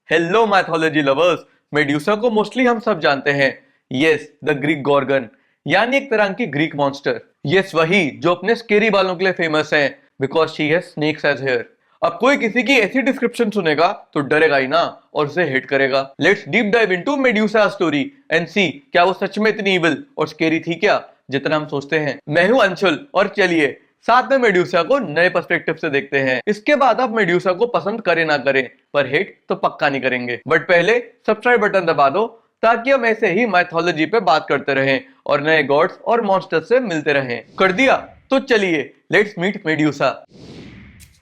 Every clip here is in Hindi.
Hello mythology lovers. मेड्यूसा को मोस्टली हम सब जानते हैं। यस, द ग्रीक गॉर्गन, यानी एक तरह की ग्रीक मॉन्स्टर। यस, वही जो अपने स्केरी बालों के लिए फेमस है, because she has snakes as hair. अब कोई किसी की ऐसी डिस्क्रिप्शन सुनेगा तो डरेगा ही ना और उसे हेट करेगा। Let's deep dive into Medusa story and see क्या वो सच में इतनी इविल और स्केरी थी क्या जितना हम सोचते हैं। मैं हूं अंशुल और चलिए साथ में मेड्यूसा को नए पर्सपेक्टिव से देखते हैं। इसके बाद आप मेड्यूसा को पसंद करें ना करें, पर हेट तो पक्का नहीं करेंगे। बट पहले सब्सक्राइब बटन दबा दो ताकि हम ऐसे ही माइथोलॉजी पे बात करते रहें और नए गॉड्स और मॉन्स्टर्स से मिलते रहें। कर दिया? तो चलिए let's meet Medusa.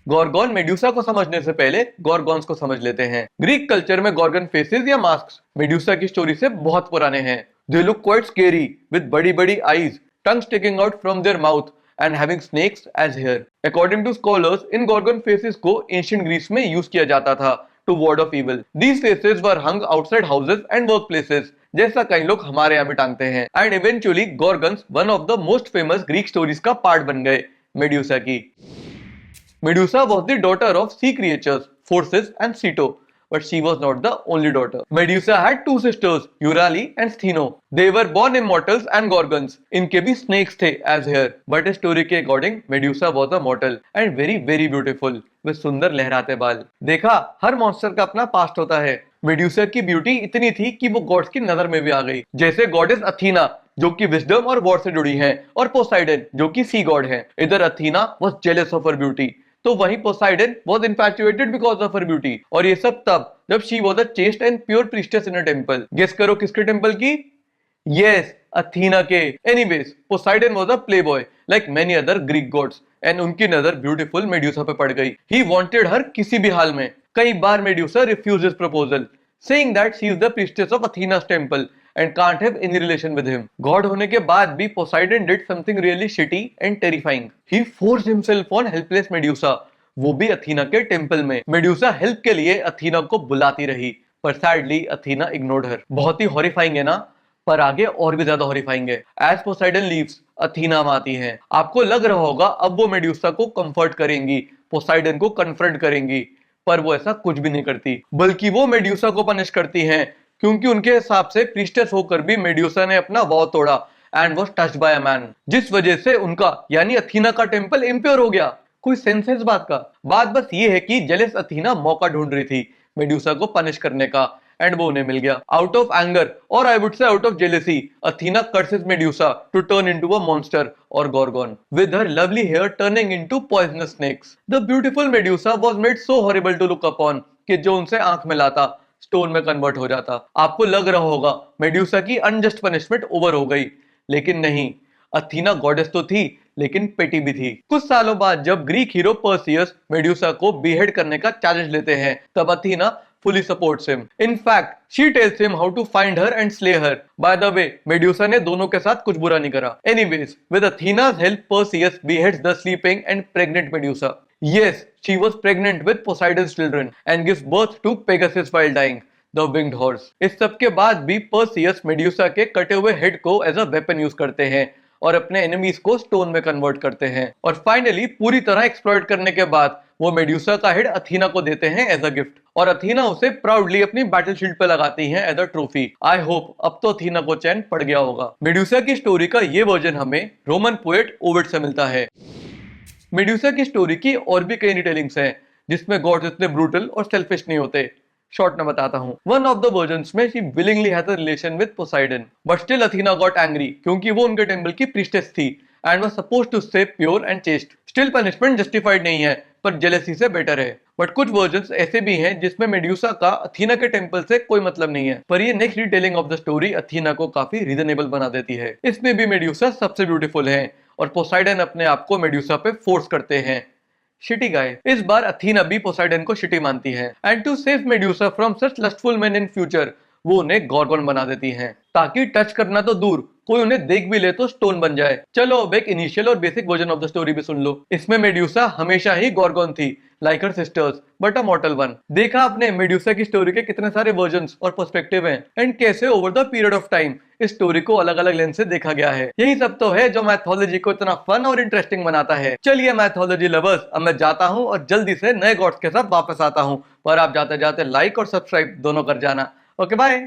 Gorgon. Medusa को समझने से पहले गॉर्गोन्स को समझ लेते हैं। ग्रीक कल्चर में गॉर्गन फेसेस या मास्क मेड्यूसा की स्टोरी से बहुत पुराने हैं। They look quite scary with बड़ी बड़ी eyes, tongue sticking out from their mouth and having snakes as hair. According to scholars, in Gorgon faces को ancient Greece में use किया जाता था to ward off evil. These faces were hung outside houses and workplaces, जैसा कई लोग हमारे यहाँ भी टांगते हैं। And eventually, Gorgons, one of the most famous Greek stories का पार्ट बन गए मेड्यूसा की। Medusa was the daughter of sea creatures, Phorcys and Ceto, but she was not the only daughter. Medusa had two sisters, Euryale and Stheno. They were born immortals and gorgons. इनके भी snakes थे as hair, but story के according Medusa was a mortal and very very beautiful. वे सुंदर लहराते बाल। देखा, हर मॉन्स्टर का अपना पास्ट होता है। मेड्यूसा की ब्यूटी इतनी थी कि वो गॉड्स की नजर में भी आ गई, जैसे गॉडेस अथीना जो कि विजडम और वॉर से जुड़ी हैं, और पोसाइडन जो कि सी गॉड है। इधर Athena was jealous of her beauty, तो वहीं Poseidon was infatuated because of her beauty. और ये सब तब जब she was a chaste and pure priestess in a temple. Guess करो किसके टेंपल की? यस, अथीना के। Anyways, Poseidon was a playboy like many other Greek gods and उनकी नजर ब्यूटीफुल मेड्यूसा पे पड़ गई। ही वांटेड हर किसी भी हाल में। कई बार Medusa refuse his proposal, saying that she is the priestess of Athena's temple and can't have any relation with him. God होने के बाद भी Poseidon did something really shitty and terrifying. He forced himself on helpless Medusa, वो भी अथीना के टेंपल में। मेड्यूसा हेल्प के लिए अथीना को बुलाती रही, पर सैडली अथीना इग्नोर्ड हर। बहुत ही हॉरिफाइंग है ना? पर आगे और भी ज्यादा हॉरिफाइंग है। एज पोसाइडन लीव्स, अथीना आती है। आपको लग रहा होगा अब वो मेड्यूसा को कंफर्ट करेंगी, पोसाइडन को कन्फ्रंट करेंगी, पर वो ऐसा कुछ भी नहीं करती, बल्कि वो मेड्यूसा को पनिश करती हैं, क्योंकि उनके हिसाब से प्रीस्टेस होकर भी मेड्यूसा ने अपना वॉव तोड़ा and was touched bye a man, जिस वजह से उनका यानी अथीना का टेंपल इंप्योर हो गया। कोई सेंस है इस बात का? बात बस ये है कि जेलस अथीना मौका ढूंढ रही थी मेड्यूसा को पनिश करने का, एंड वो उन्हें मिल गया। आउट ऑफ एंगर और I would say out of jealousy, Athena curses Medusa to turn into a monster और gorgon with her lovely hair turning into poisonous snakes. The beautiful Medusa was made so horrible to look upon कि जो उनसे आंख मिलाता स्टोन में कन्वर्ट हो जाता। आपको लग रहा होगा मेड्यूसा की अनजस्ट पनिशमेंट ओवर हो गई, लेकिन नहीं। अथीना गॉडेस तो थी, लेकिन पेटी भी थी। कुछ सालों बाद जब ग्रीक हीरो पर्सियस मेड्यूसा को बीहेड करने का चैलेंज लेते हैं, तब Athena fully supports him. In fact, she tells him how to find her and slay her. By the way, Medusa ने दोनों के साथ कुछ बुरा नहीं करा। Anyways, with Athena's help, Perseus beheads the sleeping and pregnant Medusa. Yes, she was pregnant with Poseidon's children and gives birth to Pegasus while dying, the winged horse. इस सब के बाद भी Perseus Medusa के कटे हुए हेड को एज अ वेपन यूज करते हैं और अपने एनिमीज को स्टोन में कन्वर्ट करते हैं। और फाइनली पूरी तरह एक्सप्लॉइट करने के बाद वो मेड्यूसा का हेड अथीना को देते हैं एज अ गिफ्ट, और अथीना उसे प्राउडली अपनी बैटल शील्ड पे लगाती हैं as a trophy. I hope अब तो अथीना को चैन पड़ गया होगा। मेड्यूसा की स्टोरी का ये वर्जन हमें रोमन पोएट ओविड से मिलता है। मेड्यूसा की स्टोरी की और भी कई रिटेलिंग्स हैं जिसमें गॉड्स इतने ब्रूटल और सेल्फिश नहीं होते। शॉर्ट में बताता हूँ। वन ऑफ द वर्जन्स में she willingly had a relation with Poseidon, but still Athena got angry क्योंकि वो उनके टेंपल की प्रीस्टेस थी and was supposed to stay pure and chaste. Still punishment justified नहीं है, पर जेलेसी से बेटर है। बट कुछ वर्जन्स ऐसे भी हैं जिसमें मेड्यूसा का अथीना के टेंपल से कोई मतलब नहीं है, पर ये next retelling of the story Athena को काफी रीजनेबल बना देती है। इसमें भी मेड्यूसा सबसे ब्यूटीफुल है और पोसाइडन अपने आप को मेड्यूसा पे फोर्स करते हैं। Shitty guy. इस बार अथीना भी पोसाइडन को शिटी मानती है and to save Medusa from such lustful men in future वो उन्हें गॉर्गोन बना देती हैं। ताकि टच करना तो दूर, कोई उन्हें देख भी ले तो स्टोन बन जाए। चलो अब एक इनिशियल और basic version of the story भी सुन लो। इसमें मेड्यूसा हमेशा ही गॉर्गोन थी, like her sisters, but a मॉर्टल one. देखा आपने मेड्यूसा की स्टोरी के कितने सारे वर्जन्स और पर्सपेक्टिव हैं, एंड कैसे over the period of time इस स्टोरी को अलग अलग लेंस से देखा गया है। यही सब तो है जो मैथोलॉजी को इतना फन और इंटरेस्टिंग बनाता है। चलिए मैथोलॉजी लवर्स, अब मैं जाता हूँ और जल्दी से नए गॉड्स के साथ वापस आता हूँ, पर आप जाते जाते लाइक और सब्सक्राइब दोनों कर जाना। Okay bye.